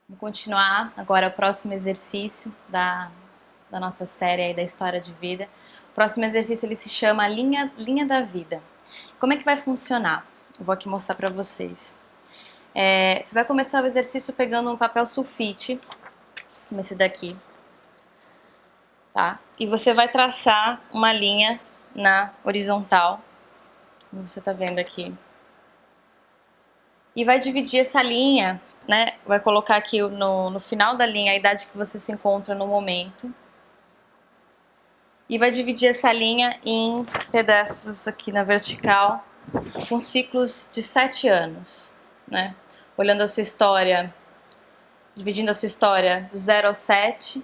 Vamos continuar agora o próximo exercício da nossa série aí da história de vida. O próximo exercício ele se chama linha da vida. Como é que vai funcionar? Eu vou aqui mostrar para vocês. Você vai começar o exercício pegando um papel sulfite, como esse daqui, tá? E você vai traçar uma linha na horizontal, como você tá vendo aqui. E vai dividir essa linha, né? Vai colocar aqui no final da linha a idade que você se encontra no momento. E vai dividir essa linha em pedaços aqui na vertical, com ciclos de 7 anos, né? Olhando a sua história, dividindo a sua história do 0 ao 7,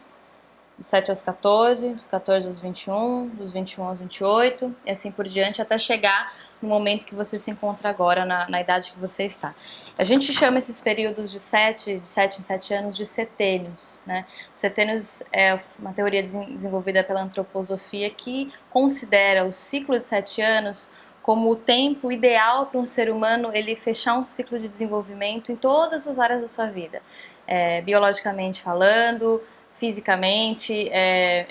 dos 7 aos 14, dos 14 aos 21, dos 21 aos 28, e assim por diante, até chegar no momento que você se encontra agora, na idade que você está. A gente chama esses períodos de 7 em 7 anos de setênios, né? Setênios é uma teoria desenvolvida pela antroposofia que considera o ciclo de 7 anos como o tempo ideal para um ser humano ele fechar um ciclo de desenvolvimento em todas as áreas da sua vida, biologicamente falando, fisicamente,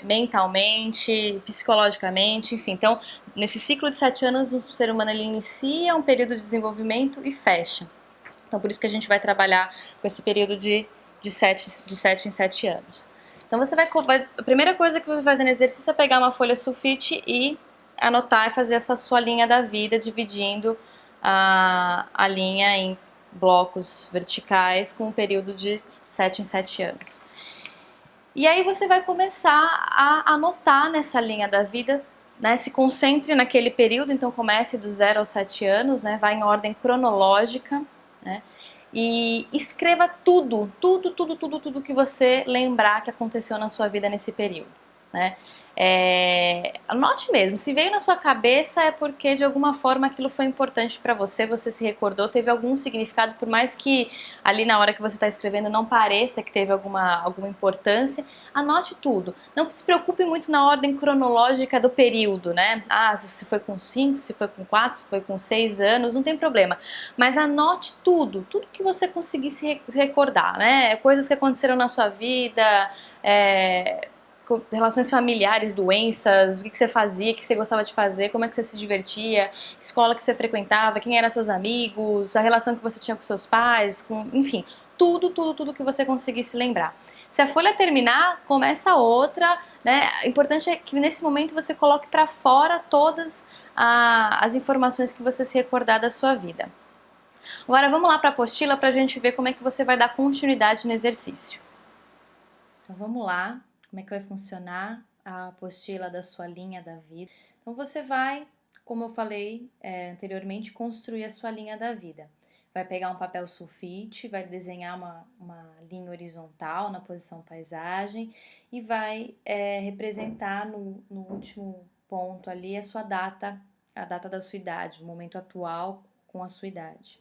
mentalmente, psicologicamente, enfim. Então, nesse ciclo de 7 anos, o ser humano ele inicia um período de desenvolvimento e fecha. Então, por isso que a gente vai trabalhar com esse período de 7 em 7 anos. Então, a primeira coisa que você vai fazer no exercício é pegar uma folha sulfite e anotar e fazer essa sua linha da vida, dividindo a linha em blocos verticais com um período de 7 em 7 anos. E aí você vai começar a anotar nessa linha da vida, né? Se concentre naquele período, então comece do 0 aos 7 anos, né? Vai em ordem cronológica, né? E escreva tudo que você lembrar que aconteceu na sua vida nesse período, né? Anote mesmo, se veio na sua cabeça é porque de alguma forma aquilo foi importante para você, você se recordou, teve algum significado, por mais que ali na hora que você está escrevendo não pareça que teve alguma importância, anote tudo. Não se preocupe muito na ordem cronológica do período, né? Se foi com 5, se foi com 4, se foi com 6 anos, não tem problema. Mas anote tudo que você conseguir se recordar, né? Coisas que aconteceram na sua vida, relações familiares, doenças, o que você fazia, o que você gostava de fazer, como é que você se divertia, escola que você frequentava, quem eram seus amigos, a relação que você tinha com seus pais, enfim, tudo que você conseguisse lembrar. Se a folha terminar, começa outra, né? O importante é que nesse momento você coloque para fora todas as informações que você se recordar da sua vida. Agora vamos lá para a apostila para a gente ver como é que você vai dar continuidade no exercício. Então vamos lá, como é que vai funcionar a apostila da sua linha da vida. Então você vai, como eu falei anteriormente, construir a sua linha da vida. Vai pegar um papel sulfite, vai desenhar uma linha horizontal na posição paisagem e vai representar no último ponto ali a sua data, a data da sua idade, o momento atual com a sua idade.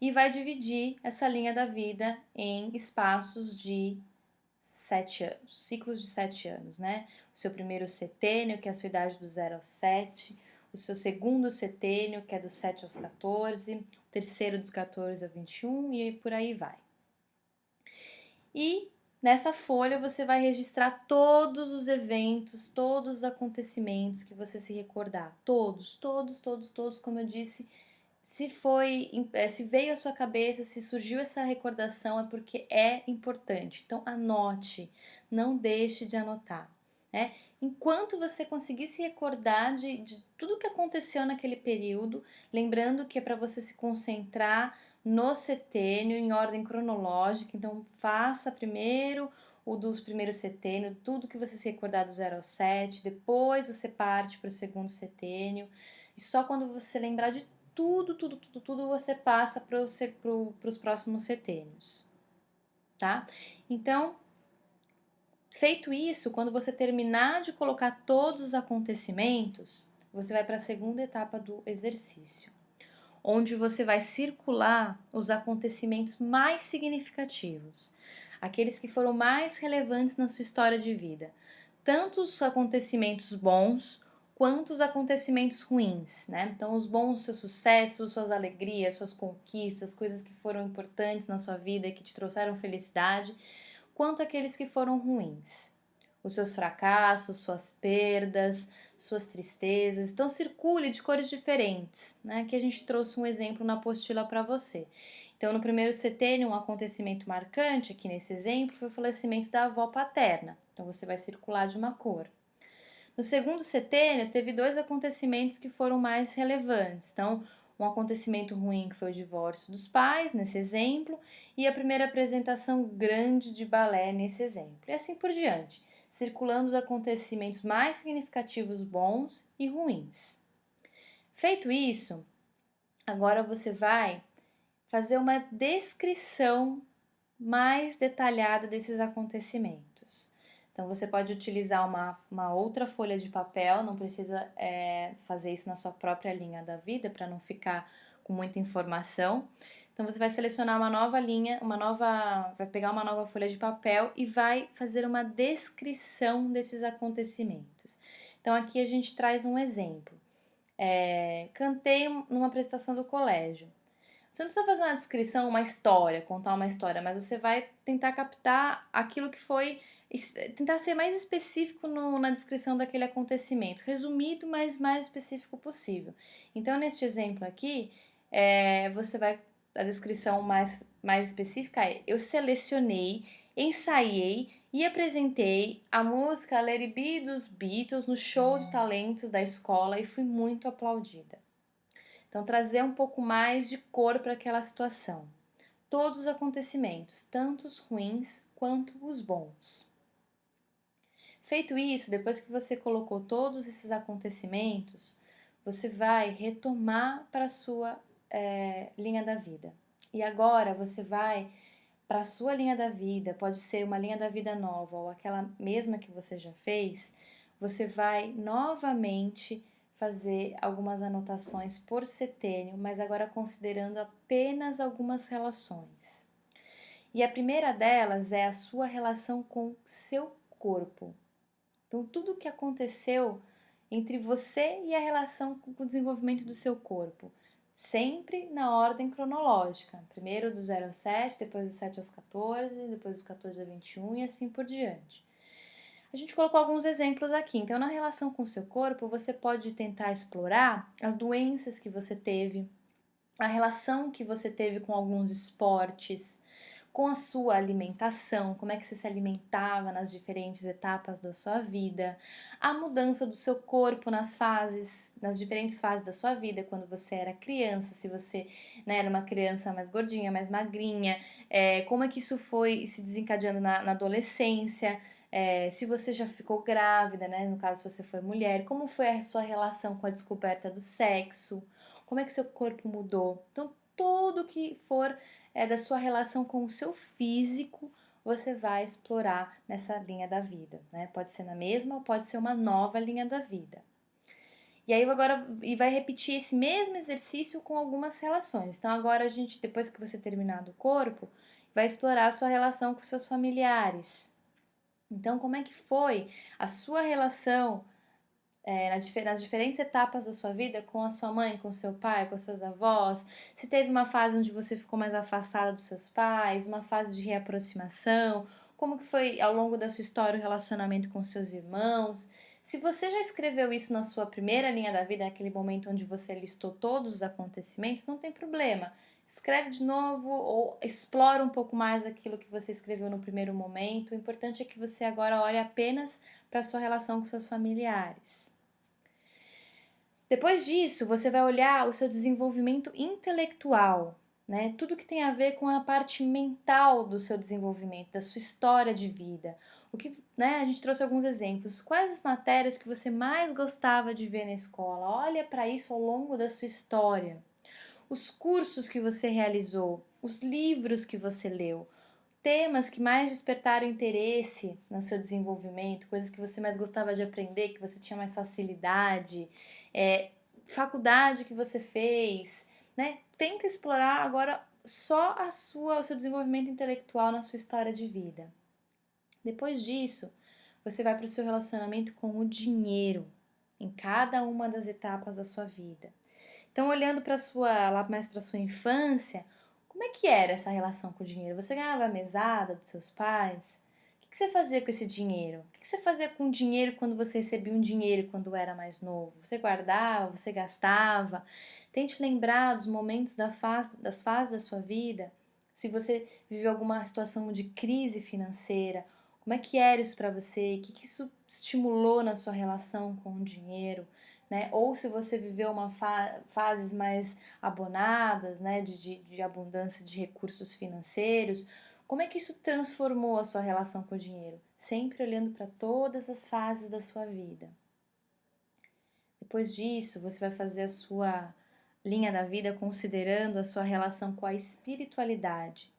E vai dividir essa linha da vida em espaços de 7 anos, ciclos de 7 anos, né? O seu primeiro setênio, que é a sua idade do 0 aos 7, o seu segundo setênio, que é dos 7 aos 14, o terceiro dos 14 ao 21 e por aí vai. E nessa folha você vai registrar todos os eventos, todos os acontecimentos que você se recordar. Todos, como eu disse. Se veio à sua cabeça, se surgiu essa recordação, é porque é importante. Então anote, não deixe de anotar, né? Enquanto você conseguir se recordar de tudo que aconteceu naquele período, lembrando que é para você se concentrar no setênio em ordem cronológica, então faça primeiro o dos primeiros setênio, tudo que você se recordar do 0 ao 7, depois você parte para o segundo setênio, e só quando você lembrar de tudo você passa para os próximos setênios, tá? Então, feito isso, quando você terminar de colocar todos os acontecimentos, você vai para a segunda etapa do exercício, onde você vai circular os acontecimentos mais significativos, aqueles que foram mais relevantes na sua história de vida, tanto os acontecimentos bons quanto os acontecimentos ruins, né? Então, os bons, seus sucessos, suas alegrias, suas conquistas, coisas que foram importantes na sua vida e que te trouxeram felicidade, quanto aqueles que foram ruins. Os seus fracassos, suas perdas, suas tristezas. Então, circule de cores diferentes, né? Aqui a gente trouxe um exemplo na apostila para você. Então, no primeiro setênio, um acontecimento marcante, aqui nesse exemplo, foi o falecimento da avó paterna. Então, você vai circular de uma cor. No segundo setênio, teve 2 acontecimentos que foram mais relevantes. Então, um acontecimento ruim que foi o divórcio dos pais, nesse exemplo, e a primeira apresentação grande de balé, nesse exemplo. E assim por diante, circulando os acontecimentos mais significativos bons e ruins. Feito isso, agora você vai fazer uma descrição mais detalhada desses acontecimentos. Então, você pode utilizar uma outra folha de papel, não precisa fazer isso na sua própria linha da vida para não ficar com muita informação. Então, você vai selecionar uma nova linha, vai pegar uma nova folha de papel e vai fazer uma descrição desses acontecimentos. Então, aqui a gente traz um exemplo. Cantei numa apresentação do colégio. Você não precisa fazer uma descrição, uma história, contar uma história, mas você vai tentar captar aquilo que foi, tentar ser mais específico na descrição daquele acontecimento, resumido, mas mais específico possível. Então, neste exemplo aqui, a descrição mais específica é: eu selecionei, ensaiei e apresentei a música Let It Be dos Beatles no show de talentos da escola e fui muito aplaudida. Então, trazer um pouco mais de cor para aquela situação. Todos os acontecimentos, tanto os ruins quanto os bons. Feito isso, depois que você colocou todos esses acontecimentos, você vai retomar para a sua linha da vida. E agora você vai para a sua linha da vida, pode ser uma linha da vida nova ou aquela mesma que você já fez, você vai novamente fazer algumas anotações por setênio, mas agora considerando apenas algumas relações. E a primeira delas é a sua relação com seu corpo. Então, tudo o que aconteceu entre você e a relação com o desenvolvimento do seu corpo. Sempre na ordem cronológica. Primeiro do 0 ao 7, depois do 7 aos 14, depois dos 14 ao 21 e assim por diante. A gente colocou alguns exemplos aqui. Então, na relação com o seu corpo, você pode tentar explorar as doenças que você teve, a relação que você teve com alguns esportes, com a sua alimentação, como é que você se alimentava nas diferentes etapas da sua vida, a mudança do seu corpo nas diferentes fases da sua vida, quando você era criança, se você era uma criança mais gordinha, mais magrinha, como é que isso foi se desencadeando na adolescência, se você já ficou grávida, né? No caso, se você for mulher, como foi a sua relação com a descoberta do sexo, como é que seu corpo mudou. Então, tudo que for da sua relação com o seu físico, você vai explorar nessa linha da vida, né? Pode ser na mesma ou pode ser uma nova linha da vida. E aí agora vai repetir esse mesmo exercício com algumas relações. Então agora a gente, depois que você terminar do corpo, vai explorar a sua relação com seus familiares. Então, como é que foi a sua relação nas diferentes etapas da sua vida com a sua mãe, com o seu pai, com os seus avós? Se teve uma fase onde você ficou mais afastada dos seus pais, uma fase de reaproximação, como que foi ao longo da sua história o relacionamento com seus irmãos? Se você já escreveu isso na sua primeira linha da vida, naquele momento onde você listou todos os acontecimentos, não tem problema. Escreve de novo ou explora um pouco mais aquilo que você escreveu no primeiro momento. O importante é que você agora olhe apenas para a sua relação com seus familiares. Depois disso, você vai olhar o seu desenvolvimento intelectual, né? Tudo que tem a ver com a parte mental do seu desenvolvimento, da sua história de vida. A gente trouxe alguns exemplos. Quais as matérias que você mais gostava de ver na escola? Olha para isso ao longo da sua história. Os cursos que você realizou, os livros que você leu, temas que mais despertaram interesse no seu desenvolvimento, coisas que você mais gostava de aprender, que você tinha mais facilidade, faculdade que você fez, né? Tenta explorar agora só o seu desenvolvimento intelectual na sua história de vida. Depois disso, você vai para o seu relacionamento com o dinheiro. em cada uma das etapas da sua vida. Então, olhando lá mais para sua infância, como é que era essa relação com o dinheiro? Você ganhava a mesada dos seus pais? O que você fazia com esse dinheiro? O que você fazia com o dinheiro quando você recebia um dinheiro quando era mais novo? Você guardava? Você gastava? Tente lembrar dos momentos das fases da sua vida. Se você viveu alguma situação de crise financeira, como é que era isso para você? O que isso estimulou na sua relação com o dinheiro? Né? Ou se você viveu fases mais abonadas, né? de abundância de recursos financeiros, como é que isso transformou a sua relação com o dinheiro? Sempre olhando para todas as fases da sua vida. Depois disso, você vai fazer a sua linha da vida considerando a sua relação com a espiritualidade.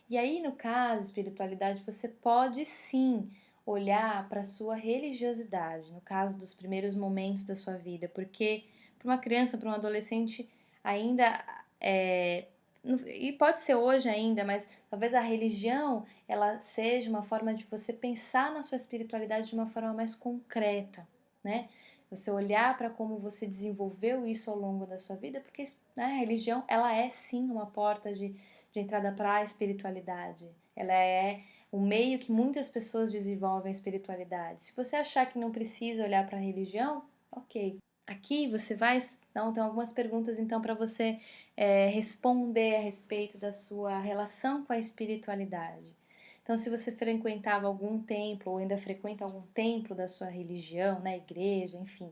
E aí, no caso, espiritualidade, você pode sim olhar para a sua religiosidade, no caso dos primeiros momentos da sua vida, porque para uma criança, para um adolescente, ainda e pode ser hoje ainda, mas talvez a religião ela seja uma forma de você pensar na sua espiritualidade de uma forma mais concreta, né? Você olhar para como você desenvolveu isso ao longo da sua vida, porque né, a religião ela é sim uma porta de entrada para a espiritualidade. Ela é o meio que muitas pessoas desenvolvem a espiritualidade. Se você achar que não precisa olhar para a religião, ok. Aqui você vai. Não, tem algumas perguntas então para você responder a respeito da sua relação com a espiritualidade. Então, se você frequentava algum templo ou ainda frequenta algum templo da sua religião, né, igreja, enfim,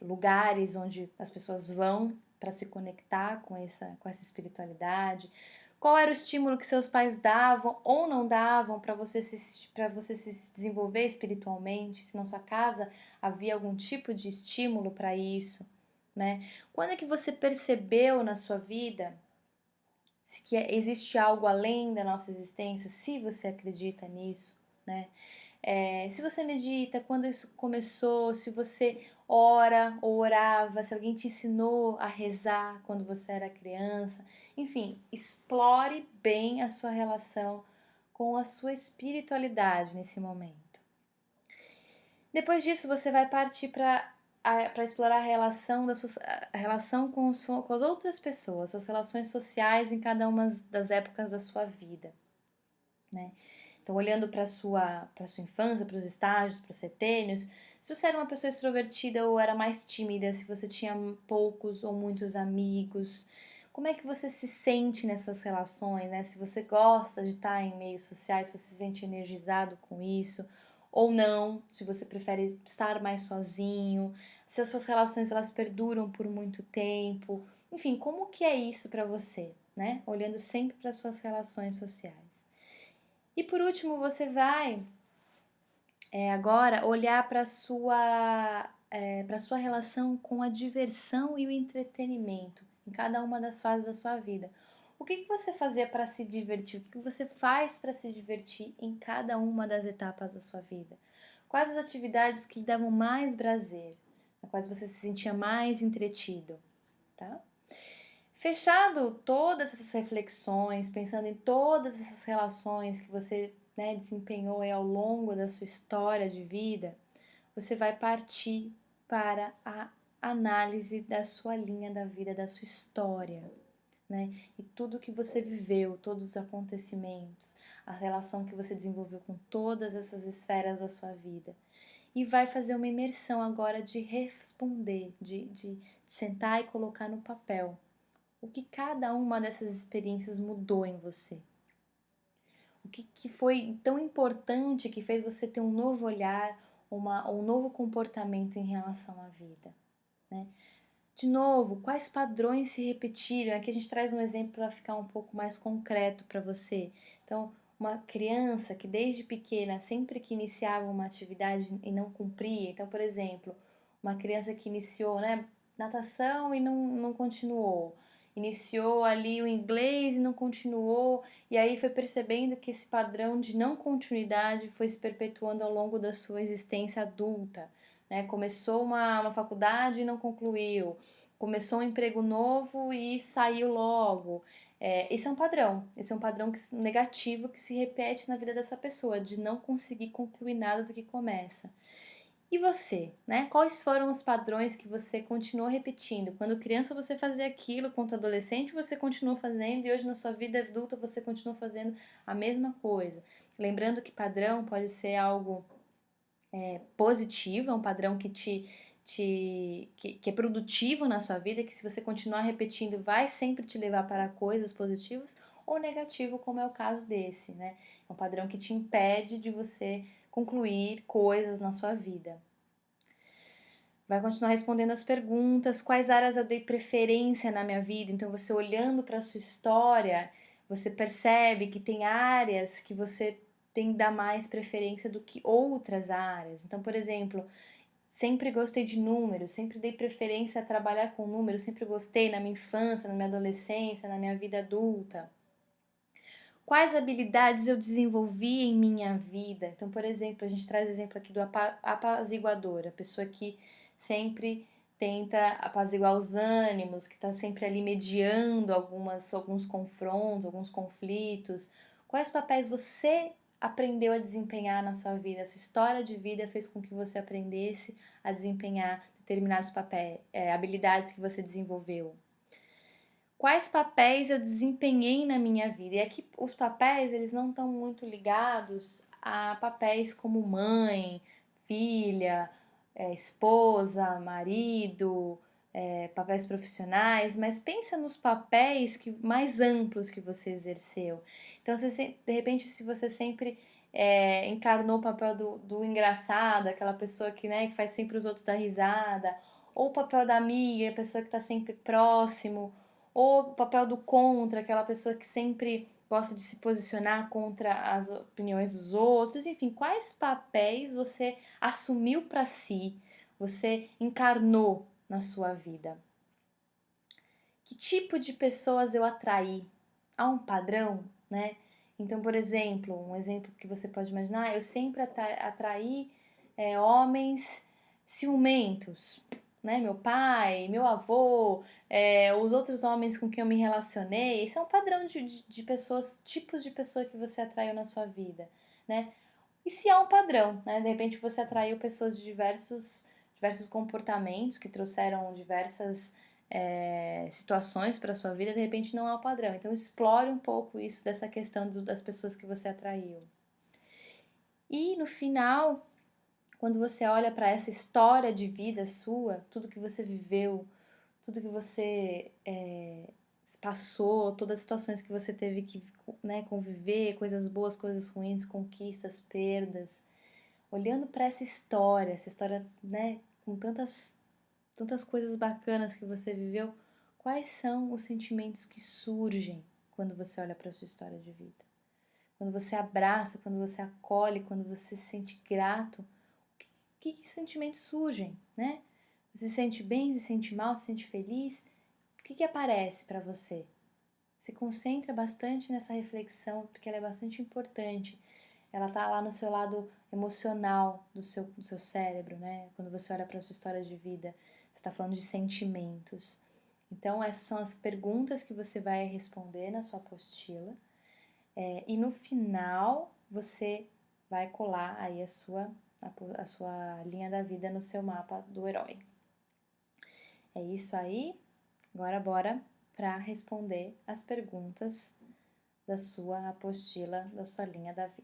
lugares onde as pessoas vão para se conectar com essa espiritualidade. Qual era o estímulo que seus pais davam ou não davam para você se desenvolver espiritualmente? Se na sua casa havia algum tipo de estímulo para isso, né? Quando é que você percebeu na sua vida que existe algo além da nossa existência, se você acredita nisso, né? Se você medita, quando isso começou, se você ora ou orava, se alguém te ensinou a rezar quando você era criança, enfim, explore bem a sua relação com a sua espiritualidade nesse momento. Depois disso, você vai partir para explorar a relação com as outras pessoas, suas relações sociais em cada uma das épocas da sua vida, né? Então, olhando para sua infância, para os estágios, para os setênios, se você era uma pessoa extrovertida ou era mais tímida, se você tinha poucos ou muitos amigos, como é que você se sente nessas relações, né? Se você gosta de estar em meios sociais, se você se sente energizado com isso, ou não, se você prefere estar mais sozinho, se as suas relações elas perduram por muito tempo, enfim, como que é isso para você, né? Olhando sempre para suas relações sociais. E por último, você vai agora olhar para a sua relação com a diversão e o entretenimento em cada uma das fases da sua vida. O que você fazia para se divertir? O que você faz para se divertir em cada uma das etapas da sua vida? Quais as atividades que lhe davam mais prazer? Na quais você se sentia mais entretido? Tá? Fechado todas essas reflexões, pensando em todas essas relações que você desempenhou ao longo da sua história de vida, você vai partir para a análise da sua linha da vida, da sua história, né? E tudo que você viveu, todos os acontecimentos, a relação que você desenvolveu com todas essas esferas da sua vida. E vai fazer uma imersão agora de responder, de sentar e colocar no papel o que cada uma dessas experiências mudou em você. O que foi tão importante que fez você ter um novo olhar, um novo comportamento em relação à vida, né? De novo, quais padrões se repetiram? Aqui a gente traz um exemplo para ficar um pouco mais concreto para você. Então, uma criança que desde pequena, sempre que iniciava uma atividade e não cumpria, então, por exemplo, uma criança que iniciou, natação e não continuou, iniciou ali o inglês e não continuou, e aí foi percebendo que esse padrão de não continuidade foi se perpetuando ao longo da sua existência adulta. Começou uma faculdade e não concluiu, começou um emprego novo e saiu logo. Esse é um padrão, negativo que se repete na vida dessa pessoa, de não conseguir concluir nada do que começa. E você, né? Quais foram os padrões que você continuou repetindo? Quando criança você fazia aquilo, quando adolescente você continuou fazendo e hoje na sua vida adulta você continua fazendo a mesma coisa. Lembrando que padrão pode ser algo positivo, é um padrão que é produtivo na sua vida, que se você continuar repetindo vai sempre te levar para coisas positivas, ou negativo, como é o caso desse, né? É um padrão que te impede de você concluir coisas na sua vida. Vai continuar respondendo as perguntas, quais áreas eu dei preferência na minha vida. Então, você olhando para a sua história, você percebe que tem áreas que você tem que dar mais preferência do que outras áreas. Então, por exemplo, sempre gostei de números, sempre dei preferência a trabalhar com números, sempre gostei na minha infância, na minha adolescência, na minha vida adulta. Quais habilidades eu desenvolvi em minha vida? Então, por exemplo, a gente traz o exemplo aqui do apaziguador, a pessoa que sempre tenta apaziguar os ânimos, que está sempre ali mediando alguns confrontos, alguns conflitos. Quais papéis você aprendeu a desempenhar na sua vida? A sua história de vida fez com que você aprendesse a desempenhar determinados papéis, habilidades que você desenvolveu. Quais papéis eu desempenhei na minha vida? E aqui os papéis, eles não estão muito ligados a papéis como mãe, filha, esposa, marido, papéis profissionais, mas pensa nos papéis mais amplos que você exerceu. Então, de repente, se você sempre encarnou o papel do engraçado, aquela pessoa que faz sempre os outros dar risada, ou o papel da amiga, a pessoa que está sempre próximo, ou o papel do contra, aquela pessoa que sempre gosta de se posicionar contra as opiniões dos outros. Enfim, quais papéis você assumiu para si, você encarnou na sua vida? Que tipo de pessoas eu atraí? Há um padrão, né? Então, por exemplo, um exemplo que você pode imaginar, eu sempre atraí homens ciumentos, né? Meu pai, meu avô, os outros homens com quem eu me relacionei. Esse é um padrão de pessoas, tipos de pessoas que você atraiu na sua vida, né? E se há um padrão, né? De repente você atraiu pessoas de diversos comportamentos que trouxeram diversas situações para sua vida, de repente não é o padrão. Então explore um pouco isso, dessa questão das pessoas que você atraiu. E no final, quando você olha para essa história de vida sua, tudo que você viveu, tudo que você passou, todas as situações que você teve que conviver, coisas boas, coisas ruins, conquistas, perdas, olhando para essa história, com tantas coisas bacanas que você viveu, quais são os sentimentos que surgem quando você olha para a sua história de vida? Quando você abraça, quando você acolhe, quando você se sente grato, que sentimentos surgem, né? Você se sente bem, se sente mal, se sente feliz? O que aparece para você? Se concentra bastante nessa reflexão, porque ela é bastante importante. Ela tá lá no seu lado emocional do seu cérebro, né? Quando você olha para a sua história de vida, você está falando de sentimentos. Então, essas são as perguntas que você vai responder na sua apostila. E no final, você vai colar aí a sua linha da vida no seu mapa do herói. É isso aí. Agora, bora para responder as perguntas da sua apostila, da sua linha da vida.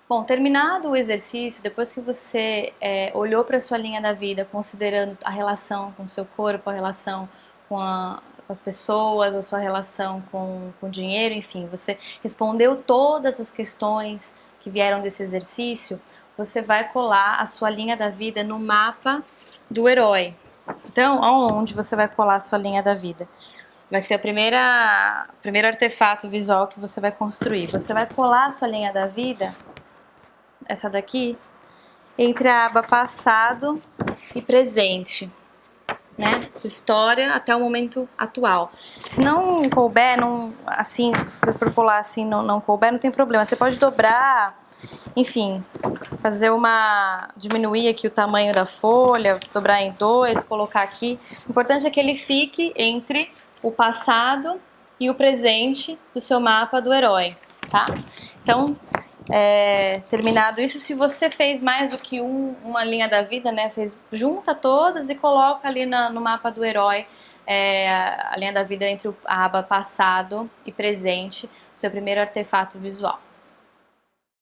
Bom, terminado o exercício, depois que você olhou para a sua linha da vida, considerando a relação com o seu corpo, a relação com as pessoas, a sua relação com o dinheiro, enfim, você respondeu todas as questões que vieram desse exercício, você vai colar a sua linha da vida no mapa do herói. Então, onde você vai colar a sua linha da vida? Vai ser o primeiro artefato visual que você vai construir. Você vai colar a sua linha da vida, essa daqui, entre a aba passado e presente, né? Sua história até o momento atual. Se não couber, se você for colar assim, não couber, não tem problema. Você pode dobrar, enfim, diminuir aqui o tamanho da folha, dobrar em 2, colocar aqui. O importante é que ele fique entre o passado e o presente do seu mapa do herói, tá? Então, terminado isso. Se você fez mais do que uma linha da vida, né, junta todas e coloca ali no mapa do herói a linha da vida entre a aba passado e presente, seu primeiro artefato visual.